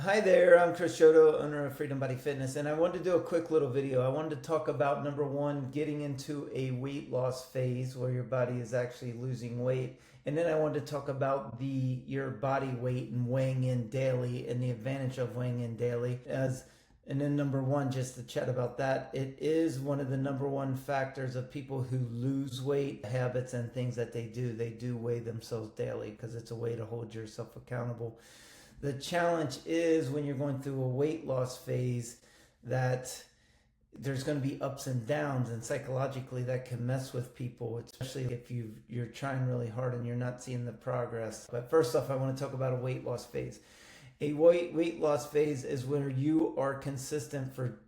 Hi there, I'm Chouteau, owner of Freedom Body Fitness, and I wanted to do a quick little video. I wanted to talk about number one, getting into a weight loss phase where your body is actually losing weight, and then I wanted to talk about your body weight and weighing in daily and the advantage of weighing in daily. And then number one, just to chat about that, it is one of the number one factors of people who lose weight, habits and things that they do. They do weigh themselves daily because it's a way to hold yourself accountable. The challenge is when you're going through a weight loss phase that there's going to be ups and downs, and psychologically that can mess with people, especially if you're trying really hard and you're not seeing the progress. But first off, I want to talk about a weight loss phase. A weight loss phase is where you are consistent for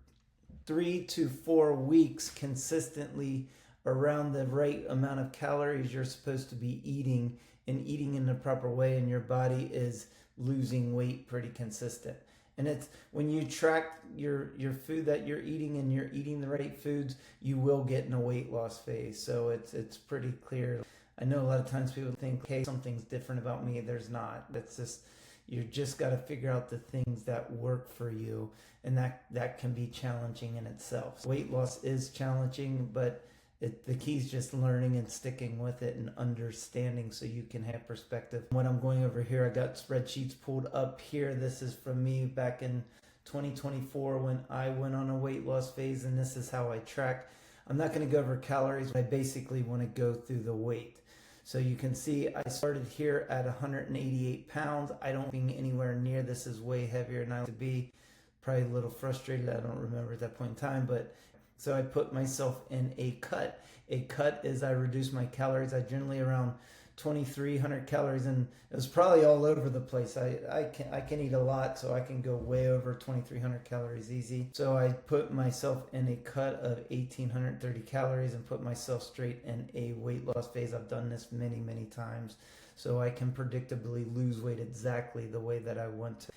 3 to 4 weeks consistently around the right amount of calories you're supposed to be eating and eating in the proper way, and your body is losing weight pretty consistent. And it's when you track your food that you're eating and you're eating the right foods, you will get in a weight loss phase. So it's pretty clear. I know a lot of times people think, hey, something's different about me. There's not. That's just, you just got to figure out the things that work for you, and that can be challenging in itself. Weight loss is challenging, but the key is just learning and sticking with it and understanding so you can have perspective. When I'm going over here, I got spreadsheets pulled up here. This is from me back in 2024 when I went on a weight loss phase, and this is how I track. I'm not going to go over calories. I basically want to go through the weight. So you can see I started here at 188 pounds. I don't think anywhere near this is way heavier than I like to be. Probably a little frustrated. I don't remember at that point in time, but so I put myself in a cut. A cut is I reduce my calories. I generally around 2,300 calories, and it was probably all over the place. I can eat a lot, so I can go way over 2,300 calories easy. So I put myself in a cut of 1,830 calories and put myself straight in a weight loss phase. I've done this many times, so I can predictably lose weight exactly the way that I want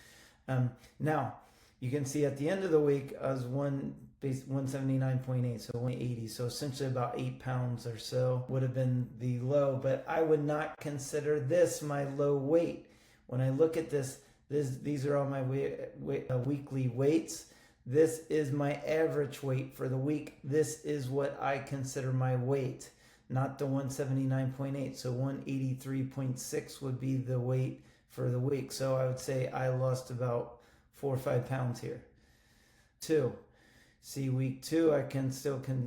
to. Now, you can see at the end of the week, I was 179.8, so 180. So essentially about 8 pounds or so would have been the low, but I would not consider this my low weight. When I look at these are all my weekly weights. This is my average weight for the week. This is what I consider my weight, not the 179.8. So 183.6 would be the weight for the week. So I would say I lost about 4 or 5 pounds here. See, week 2, I can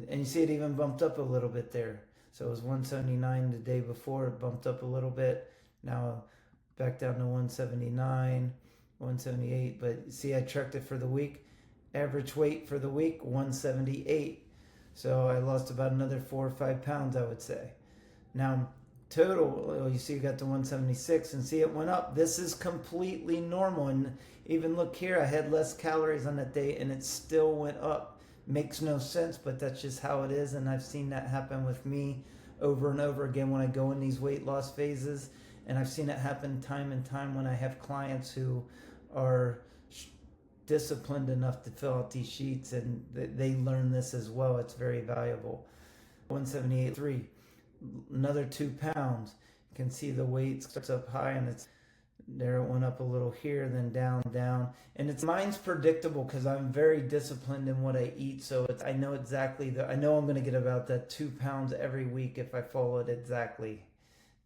and you see it even bumped up a little bit there. So it was 179 the day before, it bumped up a little bit. Now back down to 179, 178. But see, I tracked it for the week. Average weight for the week, 178. So I lost about another 4 or 5 pounds, I would say. Now, total, you see you got to 176, and see it went up. This is completely normal, and even look here, I had less calories on that day and it still went up. Makes no sense, but that's just how it is, and I've seen that happen with me over and over again when I go in these weight loss phases, and I've seen it happen time and time when I have clients who are disciplined enough to fill out these sheets, and they learn this as well. It's very valuable. 178.3, another 2 pounds. You can see the weight starts up high, and it's there. It went up a little here, then down, and mine's predictable because I'm very disciplined in what I eat. So I know exactly I know I'm going to get about that 2 pounds every week if I follow it exactly.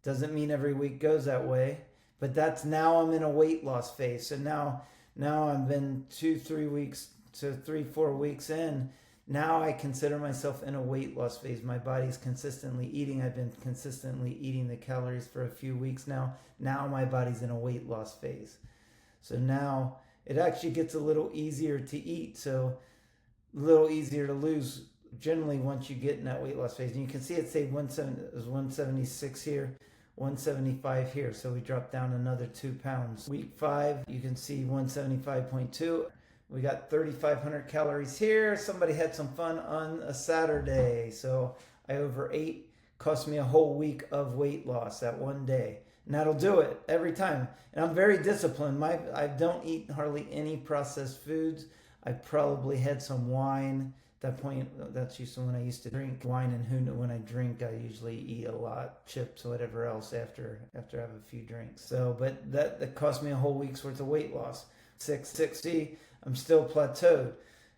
Doesn't mean every week goes that way, but that's now I'm in a weight loss phase. So now I've been 2-3 weeks to 3-4 weeks in. Now I consider myself in a weight loss phase. My body's consistently eating. I've been consistently eating the calories for a few weeks now. Now my body's in a weight loss phase. So now it actually gets a little easier to eat. So a little easier to lose generally once you get in that weight loss phase. And you can see it say 176 here, 175 here. So we dropped down another 2 pounds. Week 5, you can see 175.2. We got 3,500 calories here. Somebody had some fun on a Saturday. So I overate. Cost me a whole week of weight loss that one day. And that'll do it every time. And I'm very disciplined. I don't eat hardly any processed foods. I probably had some wine. At that point, that's usually when I used to drink wine, and when I drink, I usually eat a lot, chips, whatever else after I have a few drinks. So, but that cost me a whole week's worth of weight loss. 660, I'm still plateaued.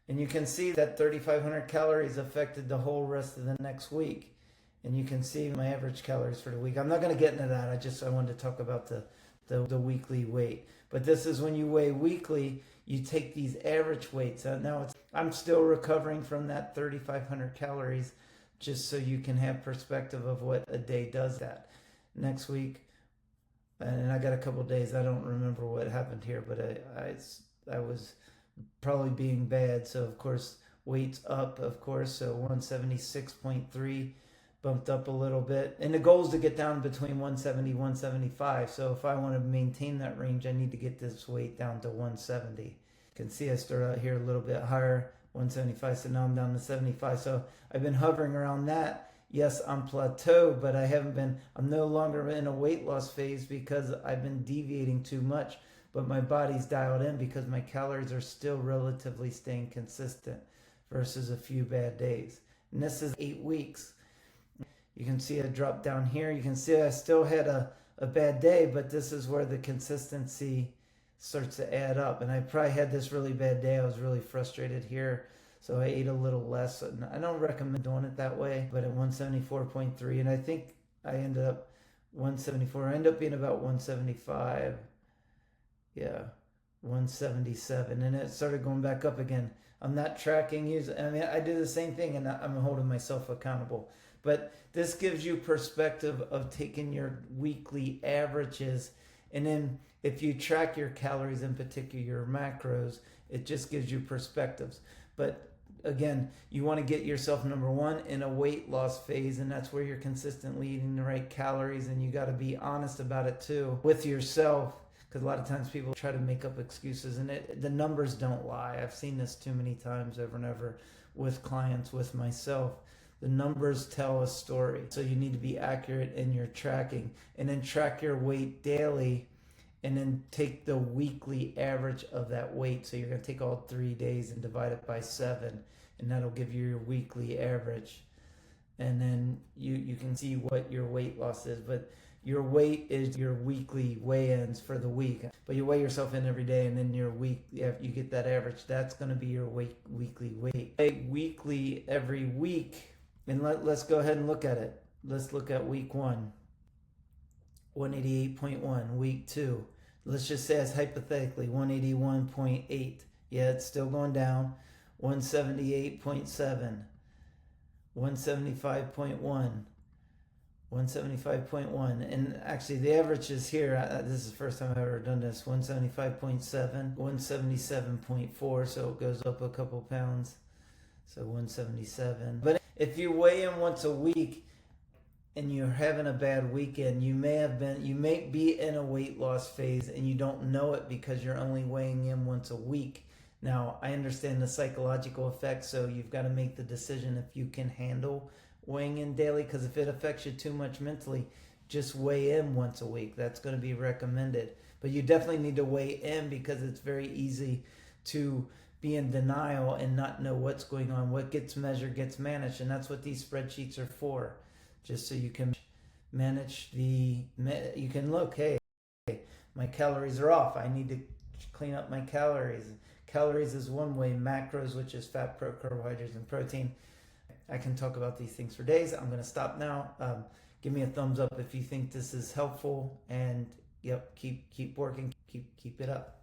And you can see that 3,500 calories affected the whole rest of the next week. And you can see my average calories for the week. I'm not going to get into that. I wanted to talk about the weekly weight. But this is when you weigh weekly, you take these average weights. Now I'm still recovering from that 3,500 calories, just so you can have perspective of what a day does that. Next week, and I got a couple days, I don't remember what happened here, but I was probably being bad. So of course, weight's up, of course. So 176.3 bumped up a little bit. And the goal is to get down between 170, 175. So if I want to maintain that range, I need to get this weight down to 170. You can see I started out here a little bit higher, 175. So now I'm down to 75. So I've been hovering around that. Yes, I'm plateaued, but I'm no longer in a weight loss phase because I've been deviating too much. But my body's dialed in because my calories are still relatively staying consistent versus a few bad days. And this is 8 weeks. You can see a drop down here. You can see I still had a bad day, but this is where the consistency starts to add up. And I probably had this really bad day. I was really frustrated here. So I ate a little less. And I don't recommend doing it that way, but at 174.3. And I think I ended up 174. I ended up being about 175. Yeah, 177. And it started going back up again. I'm not tracking using. I mean, I did the same thing, and I'm holding myself accountable. But this gives you perspective of taking your weekly averages, and then if you track your calories, in particular your macros, it just gives you perspectives. But again, you want to get yourself, number one, in a weight loss phase, and that's where you're consistently eating the right calories, and you got to be honest about it too with yourself, because a lot of times people try to make up excuses, and the numbers don't lie. I've seen this too many times over and over with clients, with myself. The numbers tell a story. So you need to be accurate in your tracking, and then track your weight daily, and then take the weekly average of that weight. So you're going to take all 3 days and divide it by 7, and that'll give you your weekly average. And then you can see what your weight loss is. But your weight is your weekly weigh-ins for the week. But you weigh yourself in every day, and then your week, after you get that average, that's going to be your weekly weight. Weekly every week. And let's go ahead and look at it. Let's look at week 1, 188.1. Week 2, let's just say it's hypothetically 181.8. Yeah, it's still going down. 178.7, 175.1, 175.1. And actually the average is here. This is the first time I've ever done this. 175.7, 177.4. So it goes up a couple pounds. So 177. But if you weigh in once a week and you're having a bad weekend, you may be in a weight loss phase and you don't know it because you're only weighing in once a week. Now, I understand the psychological effects, so you've got to make the decision if you can handle weighing in daily, because if it affects you too much mentally, just weigh in once a week. That's going to be recommended. But you definitely need to weigh in, because it's very easy to be in denial and not know what's going on. What gets measured gets managed, and that's what these spreadsheets are for, just so you can manage you can look, hey, my calories are off, I need to clean up my calories. Calories is one way. Macros, which is fat, carbohydrates, and protein. I can talk about these things for days. I'm going to stop now. Give me a thumbs up if you think this is helpful, and yep, keep working, keep it up.